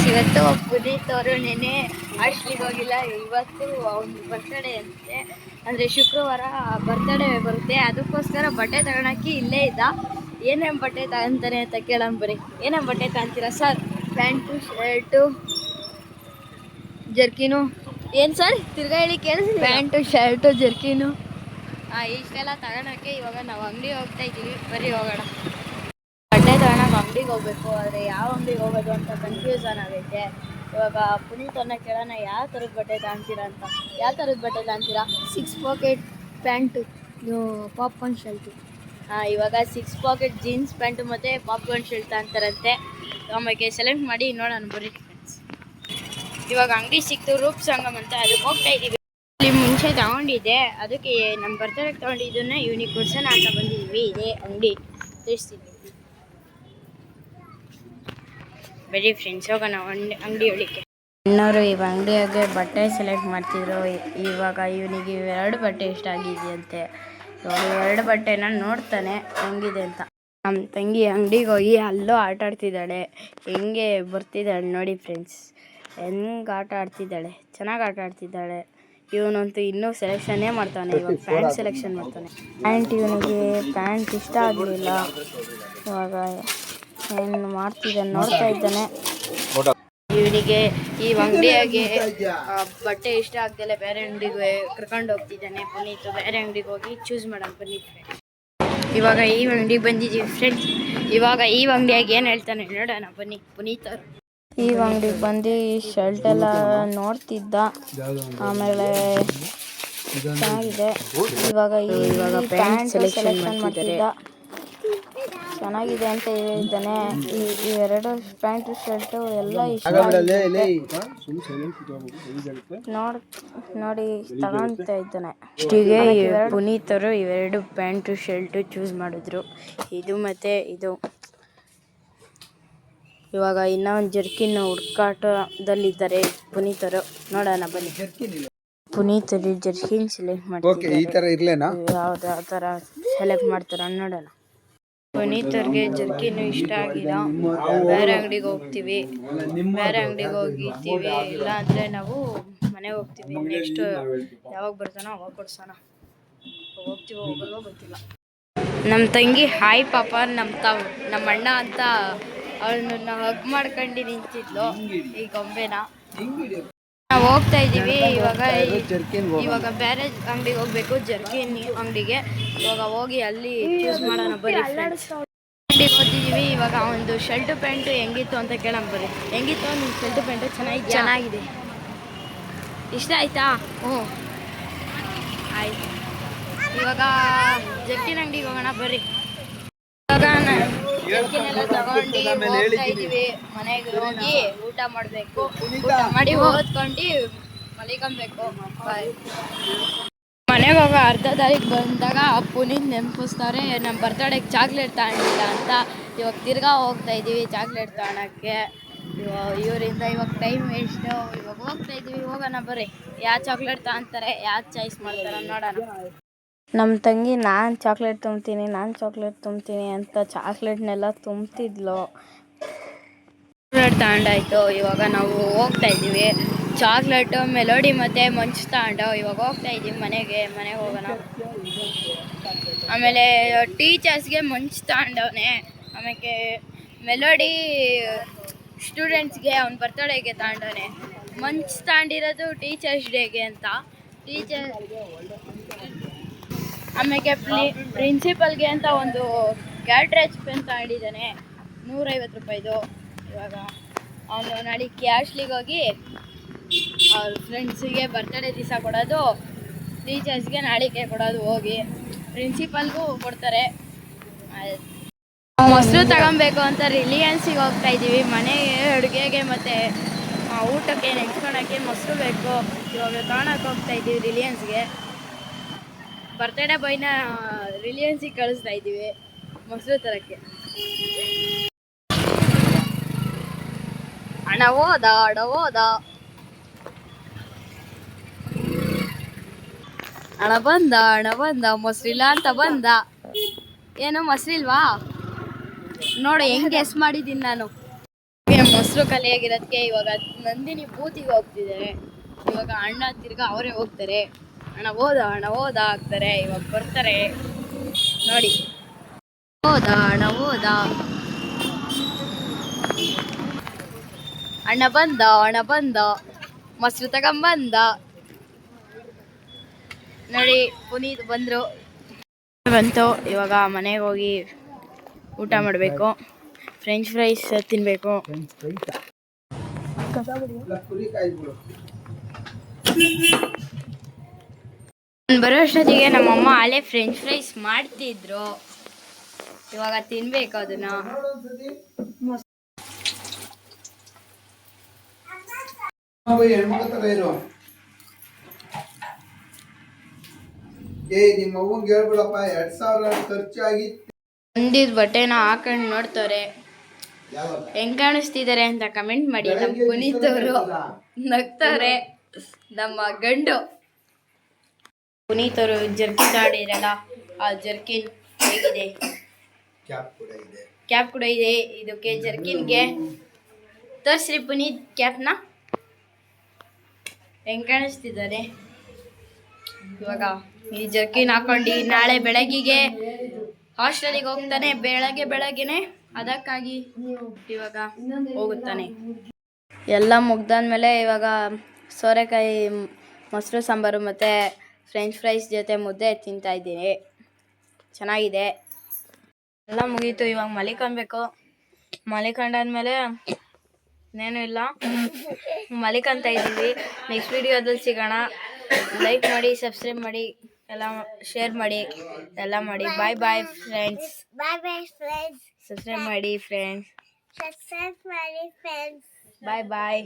ಇವತ್ತು ಪುನೀತ್ ಅವರು ನೆನೆ ಹಾಸ್ಟೆಲಿಗೆ ಹೋಗಿಲ್ಲ. ಇವತ್ತು ಅವ್ನ ಬರ್ತಡೇ ಅಂತೆ, ಅಂದರೆ ಶುಕ್ರವಾರ ಬರ್ತಡೇ ಬರುತ್ತೆ. ಅದಕ್ಕೋಸ್ಕರ ಬಟ್ಟೆ ತಗೊಳಕ್ಕೆ ಇಲ್ಲೇ ಇದ್ದ. ಏನೇನು ಬಟ್ಟೆ ತಗೊಂತಾನೆ ಅಂತ ಕೇಳೋಣ ಬರೀ. ಏನೇನು ಬಟ್ಟೆ ತಗೊಂತೀರಾ ಸರ್? Pant, shirt, jerkin. ಏನು ಸರ್ ತಿರ್ಗಾ ಹೇಳಿ ಕೇಳಿಸಿ. ಪ್ಯಾಂಟು, ಶರ್ಟು, ಜರ್ಕಿನು, ಇಷ್ಟೆಲ್ಲ ತಗೊಳಕ್ಕೆ ಇವಾಗ ನಾವು ಅಂಗಡಿ ಹೋಗ್ತಾ ಇದ್ದೀವಿ. ಬರೀ ಹೋಗೋಣ. ಬಟ್ಟೆ ತಗೊಳಕ್ಕೆ ಅಂಗಡಿಗೆ ಹೋಗ್ಬೇಕು, ಆದರೆ ಯಾವ ಅಂಗಡಿಗೆ ಹೋಗೋದು ಅಂತ ಕನ್ಫ್ಯೂಸನ್ ಆಗೈತೆ. ಇವಾಗ ಪುನೀತನ್ನ ಕೇಳೋಣ, ಯಾವ ಥರದ ಬಟ್ಟೆ ತಗೊಂತೀರಾ ಅಂತ. ಯಾವ ಥರದ ಬಟ್ಟೆ ತಗೊಂತೀರಾ? 6 ಪಾಕೆಟ್ ಪ್ಯಾಂಟು, ಪಾಪ್ಕಾರ್ನ್ ಶರ್ಟು. ಇವಾಗ 6 ಪಾಕೆಟ್ ಜೀನ್ಸ್ ಪ್ಯಾಂಟು ಮತ್ತು ಪಾಪ್ಕಾರ್ನ್ ಶರ್ಟ್ ಅಂತಾರಂತೆ. ಆಮೇಲೆ ಸೆಲೆಕ್ಟ್ ಮಾಡಿ ನೋಡೋಣ ಬರ್ರಿ ಫ್ರೆಂಡ್ಸ್. ಇವಾಗ ಅಂಗಡಿ ಸಿಕ್ತು, ರೂಪ್ ಸಂಗಮ್ ಅಂತ, ಅದಕ್ಕೆ ಹೋಗ್ತಾ ಇದ್ದೀವಿ. ಇಲ್ಲಿ ಮುಂಚೆ ತಗೊಂಡಿದ್ದೆ, ಅದಕ್ಕೆ ನಮ್ಮ ಬರ್ತಡೇಗೆ ತೊಗೊಂಡಿದ್ದನ್ನ ಇವನಿಗೆ ಕೊಡ್ಸೋಣ ಅಂತ ಬಂದಿದ್ದೀವಿ. ಇದೇ ಅಂಗಡಿ ತಿಳಿಸ್ತೀನಿ ಬರೀ ಫ್ರೆಂಡ್ಸ್. ಹೋಗೋಣ ಅಂಗಡಿ ಒಳಗೆ. ಅಣ್ಣವರು ಇವಾಗ ಅಂಗಡಿಯಾಗೆ ಬಟ್ಟೆ ಸೆಲೆಕ್ಟ್ ಮಾಡ್ತಿದ್ರು. ಇವಾಗ ಇವನಿಗೆ ಇವೆರಡು ಬಟ್ಟೆ ಇಷ್ಟ ಆಗಿದೆಯಂತೆ. ಇವಾಗ ಇವೆರಡು ಬಟ್ಟೆನ ನೋಡ್ತಾನೆ ಹೆಂಗಿದೆ ಅಂತ. ನಮ್ಮ ತಂಗಿ ಅಂಗಡಿಗೆ ಹೋಗಿ ಅಲ್ಲೂ ಆಟ ಆಡ್ತಿದ್ದಾಳೆ. ಹೆಂಗೆ ಬರ್ತಿದ್ದಾಳೆ ನೋಡಿ ಫ್ರೆಂಡ್ಸ್, ಹೆಂಗೆ ಆಟ ಆಡ್ತಿದ್ದಾಳೆ, ಚೆನ್ನಾಗಿ ಆಟ ಆಡ್ತಿದ್ದಾಳೆ. ಇವನಂತೂ ಇನ್ನೂ ಸೆಲೆಕ್ಷನ್ನೇ ಮಾಡ್ತಾನೆ. ಇವಾಗ ಪ್ಯಾಂಟ್ ಸೆಲೆಕ್ಷನ್ ಮಾಡ್ತಾನೆ. ಇವನಿಗೆ ಪ್ಯಾಂಟ್ ಇಷ್ಟ ಆಗಲಿಲ್ಲ. ಇವಾಗ ಏನು ಮಾಡ್ತಿದ್ದಾನೆ ನೋಡ್ತಾ ಇದ್ದಾನೆ. ಇವನಿಗೆ ಈ ಅಂಗಡಿಯಾಗೆ ಬಟ್ಟೆ ಇಷ್ಟ ಆಗ್ದಲೆ ಬೇರೆ ಅಂಗಡಿಗೆ ಕರ್ಕೊಂಡು ಹೋಗ್ತಿದ್ದಾನೆ ಪುನೀತ್. ಬೇರೆ ಅಂಗಡಿಗೆ ಹೋಗಿ ಚೂಸ್ ಮಾಡೋಣ ಬನ್ನಿ ಫ್ರೆಂಡ್ಸ್. ಇವಾಗ ಈ ಅಂಗಡಿಗೆ ಬಂದಿದ್ದೀವಿ ಫ್ರೆಂಡ್ಸ್. ಇವಾಗ ಈ ಅಂಗಡಿಯಾಗೆ ಏನು ಹೇಳ್ತಾನೆ ನೋಡೋಣ ಬನ್ನಿ. ಪುನೀತ್ ಅವರು ಈ ಅಂಗಡಿಗೆ ಬಂದು ಶರ್ಟ್ ಎಲ್ಲ ನೋಡ್ತಿದ್ದ. ಆಮೇಲೆ ಚೆನ್ನಾಗಿದೆ. ಇವಾಗ ಪ್ಯಾಂಟ್ ಸೆಲೆಕ್ಷನ್ ಮಾಡ್ತಿದ್ದ. ಚೆನ್ನಾಗಿದೆ ಅಂತ ಹೇಳಿದ್ದಾನೆ. ಇವೆರಡು ಪ್ಯಾಂಟು ಶರ್ಟು ಎಲ್ಲ ಇಷ್ಟ ನೋಡಿ ತಗೊಳ್ತಾ ಇದ್ದಾನೆ. ಇಷ್ಟಿಗೆ ಪುನೀತ್ ಅವರು ಇವೆರಡು ಪ್ಯಾಂಟು ಶರ್ಟು ಚೂಸ್ ಮಾಡಿದ್ರು, ಇದು ಮತ್ತೆ ಇದು. ಇವಾಗ ಇನ್ನೂ ಒಂದು ಜರ್ಕಿನ್ ಹುಡುಕಾಟದಲ್ಲಿದ್ದಾರೆ ಪುನೀತ್ ಅವರು. ನೋಡೋಣ ಬನ್ನಿ. ಪುನೀತ್ ಅವರು ಜರ್ಕಿನ್ ಸೆಲೆಕ್ಟ್ ಮಾಡ್ತಿದ್ದಾರೆ. ಯಾವ್ದು ಯಾವ ಥರ ಸೆಲೆಕ್ಟ್ ಮಾಡ್ತಾರ ನೋಡೋಣ. ಪುನೀತ್ ಅವ್ರಿಗೆ ಜರ್ಕಿನ್ ಇಷ್ಟ ಆಗಿಲ್ಲ. ಬೇರೆ ಅಂಗಡಿಗೆ ಹೋಗ್ತೀವಿ, ಬೇರೆ ಅಂಗಡಿಗೆ ಹೋಗಿರ್ತೀವಿ. ಇಲ್ಲ ಅಂದರೆ ನಾವು ಮನೆಗೆ ಹೋಗ್ತೀವಿ. ನೆಕ್ಸ್ಟ್ ಯಾವಾಗ ಬರ್ತಾನೋ ಅವಾಗ ಕೊಡ್ಸೋಣ. ಹೋಗ್ತೀವೋ ಹೋಗಲ್ವೋ ಗೊತ್ತಿಲ್ಲ. ನಮ್ಮ ತಂಗಿ ಹಾಯ್ ಪಾಪ ನಮ್ಮ ಅಣ್ಣ ಅಂತ ಅವಳನ್ನ ಹಗ್ ಮಾಡ್ಕೊಂಡು ನಿಂತಿದ್ಲು ಈ ಗೊಂಬೆನ. ನಾವು ಹೋಗ್ತಾ ಇದ್ದೀವಿ. ಇವಾಗ ಬೇರೆ ಅಂಗಡಿಗೆ ಹೋಗ್ಬೇಕು, ಜರ್ಕಿನ್ ಅಂಗಡಿಗೆ. ಇವಾಗ ಹೋಗಿ ಅಲ್ಲಿ ಚೂಸ್ ಮಾಡೋಣ ಬರೀ ಫ್ರೆಂಡ್ಸ್. ಅಂಗಡಿಗೆ ಹೋಗ್ತಿದ್ದೀವಿ. ಇವಾಗ ಒಂದು ಶರ್ಟು ಪ್ಯಾಂಟು ಹೆಂಗಿತ್ತು ಅಂತ ಕೇಳೋಣ ಬರೀ. ಹೆಂಗಿತ್ತು ನಿಮ್ಮ ಶರ್ಟು ಪ್ಯಾಂಟು? ಚೆನ್ನಾಗಿದೆ. ಇಷ್ಟ ಆಯ್ತಾ? ಹ್ಞೂ ಆಯ್ತು. ಇವಾಗ ಜರ್ಕಿನ್ ಅಂಗಡಿಗೆ ಹೋಗೋಣ ಬರ್ರಿ. ಇವಾಗ ಜರ್ಕಿನೆಲ್ಲ ತಗೊಂಡು ಹೋಗ್ತಾ ಇದ್ದೀವಿ. ಮನೆಗೆ ಹೋಗಿ ಊಟ ಮಾಡಬೇಕು. ಊಟ ಮಾಡಿ ಓದ್ಕೊಂಡು ಮಲಿಕೊಬೇಕು. ಮನೆಗೆ ಹೋಗೋ ಅರ್ಧ ದಾರಿಗೆ ಬಂದಾಗ ಪುನೀತ್ ನೆನಪಿಸ್ತಾರೆ ನಮ್ಮ ಬರ್ತಡೇಗೆ ಚಾಕ್ಲೇಟ್ ತಗೊಂಡಿಲ್ಲ ಅಂತ. ಇವಾಗ ತಿರ್ಗಾ ಹೋಗ್ತಾ ಇದ್ದೀವಿ ಚಾಕ್ಲೇಟ್ ತಗೊಳಕ್ಕೆ. ಇವರಿಂದ ಇವಾಗ ಟೈಮ್ ವೇಸ್ಟು. ಇವಾಗ ಹೋಗ್ತಾ ಇದ್ದೀವಿ, ಹೋಗೋಣ ಬರ್ರಿ. ಯಾವ ಚಾಕ್ಲೇಟ್ ತಗೊಂತಾರೆ, ಯಾವ ಚಾಯ್ಸ್ ಮಾಡ್ತಾರೆ ನೋಡೋಣ. ನಮ್ಮ ತಂಗಿ ನಾನು ಚಾಕ್ಲೇಟ್ ತುಂಬ್ತೀನಿ ಅಂತ ಚಾಕ್ಲೇಟ್ನೆಲ್ಲ ತುಂಬ್ತಿದ್ಲು. ಚಾಕ್ಲೇಟ್ ತಗೊಂಡಾಯ್ತು. ಇವಾಗ ನಾವು ಹೋಗ್ತಾ ಇದ್ದೀವಿ. ಚಾಕ್ಲೇಟು, ಮೆಲೋಡಿ ಮತ್ತು ಮಂಚ್ ತಗೊಂಡು ಇವಾಗ ಹೋಗ್ತಾ ಇದ್ದೀವಿ ಮನೆಗೆ ಹೋಗೋಣ. ಆಮೇಲೆ ಟೀಚರ್ಸ್ಗೆ ಮಂಚ್ ತಗೊಂಡವನೆ. ಆಮೇಲೆ ಮೆಲೋಡಿ ಸ್ಟೂಡೆಂಟ್ಸ್ಗೆ ಅವ್ನ ಬರ್ತಡೇಗೆ ತಗೊಂಡವನೆ. ಮಂಚ್ ತಗೊಂಡಿರೋದು ಟೀಚರ್ಸ್ ಡೇಗೆ ಅಂತ. ಆಮೇಲೆ ಪ್ರಿನ್ಸಿಪಲ್ಗೆ ಅಂತ ಒಂದು ಕ್ಯಾಟ್ರೇಜ್ ಪೆನ್ ತಗೊಂಡಿದ್ದಾನೆ, 150 ರೂಪಾಯಿದು. ಇವಾಗ ಅವನು ನಾಳೆ ಕ್ಯಾಶ್ಲಿಗೆ ಹೋಗಿ ಅವ್ರ ಫ್ರೆಂಡ್ಸಿಗೆ ಬರ್ತಡೇ ದಿವಸ ಕೊಡೋದು, ಟೀಚರ್ಸ್ಗೆ ನಾಳೆಗೆ ಕೊಡೋದು. ಹೋಗಿ ಪ್ರಿನ್ಸಿಪಲ್ಗೂ ಕೊಡ್ತಾರೆ. ಮೊಸರು ತಗೊಬೇಕು ಅಂತ ರಿಲಿಯನ್ಸಿಗೆ ಹೋಗ್ತಾ ಇದ್ದೀವಿ. ಮನೆಗೆ ಅಡುಗೆಗೆ ಮತ್ತು ಊಟಕ್ಕೆ ನೆಂಚ್ಕೊಳಕ್ಕೆ ಮೊಸರು ಬೇಕು. ಇವಾಗ ತಗೊಳಕ್ಕೆ ಹೋಗ್ತಾ ಇದ್ದೀವಿ ರಿಲಿಯನ್ಸ್ಗೆ. ಬರ್ತಡೇ ಬಾಯ್ನ ರಿಲಿಯನ್ಸಿಗೆ ಕಳಿಸ್ತಾ ಇದ್ದೀವಿ ಮೊಸರು ತರಕ್ಕೆ. ಹಣ ಹೋದ ಹಣ ಬಂದ ಮೊಸರಿಲ್ಲ ಅಂತ ಬಂದ. ಏನು ಮೊಸರಿಲ್ವಾ? ನೋಡಿ ಹೆಂಗೆ ಗೆಸ್ ಮಾಡಿದ್ದೀನಿ ನಾನು. ಮೊಸರು ಮೊಸರು ಖಾಲಿಯಾಗಿರೋದಕ್ಕೆ ಇವಾಗ ನಂದಿನಿ ಬೂತಿಗೆ ಹೋಗ್ತಿದ್ದಾರೆ. ಇವಾಗ ಅಣ್ಣ ತಿರ್ಗಾ ಅವರೇ ಹೋಗ್ತಾರೆ. ಅಣ್ಣ ಹೋದ ಆಗ್ತಾರೆ. ಇವಾಗ ಬರ್ತಾರೆ ನೋಡಿ. ಅಣ್ಣ ಹೋದ, ಅಣ್ಣ ಬಂದ ಮೊಸರು ತಗೊಂಬಂದ ನೋಡಿ. ಪುನೀತ್ ಬಂದ್ರು ಬಂತು. ಇವಾಗ ಮನೆಗೆ ಹೋಗಿ ಊಟ ಮಾಡಬೇಕು. ಫ್ರೆಂಚ್ ಫ್ರೈಸ್ ತಿನ್ಬೇಕು. ಬರೋ ಅಷ್ಟೊತ್ತಿಗೆ ನಮ್ಮಮ್ಮ ಅಲ್ಲೇ ಫ್ರೆಂಚ್ ಫ್ರೈಸ್ ಮಾಡ್ತಿದ್ರು. ಇವಾಗ ತಿನ್ಬೇಕು ಅದನ್ನ. ಒಂದಿದ್ ಬಟ್ಟೆನ ಹಾಕೊಂಡು ನೋಡ್ತವ್ರೆ. ಹೆಂಗ್ ಕಾಣಿಸ್ತಿದ್ದಾರೆ ಅಂತ ಕಮೆಂಟ್ ಮಾಡಿ. ನಮ್ಮ ಪುನೀತ್ ಅವರು ನಗ್ತಾರೆ. ನಮ್ಮ ಗಂಡು ಪುನೀತ್ ಅವರು ಜರ್ಕಿನ್ ಆಡಿರಲ್ಲ, ಆ ಜರ್ಕಿನ್ ಹೇಗಿದೆ? ಕ್ಯಾಪ್ ಕೂಡ ಇದೆ ಇದಕ್ಕೆ, ಜರ್ಕಿನ್ಗೆ. ತೋರಿಸ್ರಿ ಪುನೀತ್ ಕ್ಯಾಪ್ನ, ಹೆಂಗ್ ಕಾಣಿಸ್ತಿದ್ದಾರೆ. ಇವಾಗ ಈ ಜರ್ಕಿನ್ ಹಾಕೊಂಡು ನಾಳೆ ಬೆಳಗ್ಗೆಗೆ ಹಾಸ್ಟೆಲಿಗೆ ಹೋಗ್ತಾನೆ. ಬೆಳಗ್ಗೆನೆ ಅದಕ್ಕಾಗಿ ಇವಾಗ ಹೋಗುತ್ತಾನೆ. ಎಲ್ಲ ಮುಗ್ದಾದ್ಮೇಲೆ ಇವಾಗ ಸೋರೆಕಾಯಿ ಮೊಸರು ಸಾಂಬಾರು ಮತ್ತು ಫ್ರೆಂಚ್ ಫ್ರೈಸ್ ಜೊತೆ ಮುದ್ದೆ ತಿಂತಾ ಇದ್ದೀನಿ. ಚೆನ್ನಾಗಿದೆ. ಎಲ್ಲ ಮುಗೀತು. ಇವಾಗ ಮಲಿಕೊಬೇಕು. ಮಲಿಕೊಂಡಾದ್ಮೇಲೆ ಇನ್ನೇನು ಇಲ್ಲ, ಮಲಿಕೊಂತ ಇದ್ದೀವಿ. ನೆಕ್ಸ್ಟ್ ವಿಡಿಯೋದಲ್ಲಿ ಸಿಗೋಣ. ಲೈಕ್ ಮಾಡಿ, ಸಬ್ಸ್ಕ್ರೈಬ್ ಮಾಡಿ, ಎಲ್ಲ ಶೇರ್ ಮಾಡಿ, ಎಲ್ಲ ಮಾಡಿ. Bye friends. ಸಬ್ಸ್ಕ್ರೈಬ್ ಮಾಡಿ ಫ್ರೆಂಡ್ಸ್. ಬಾಯ್.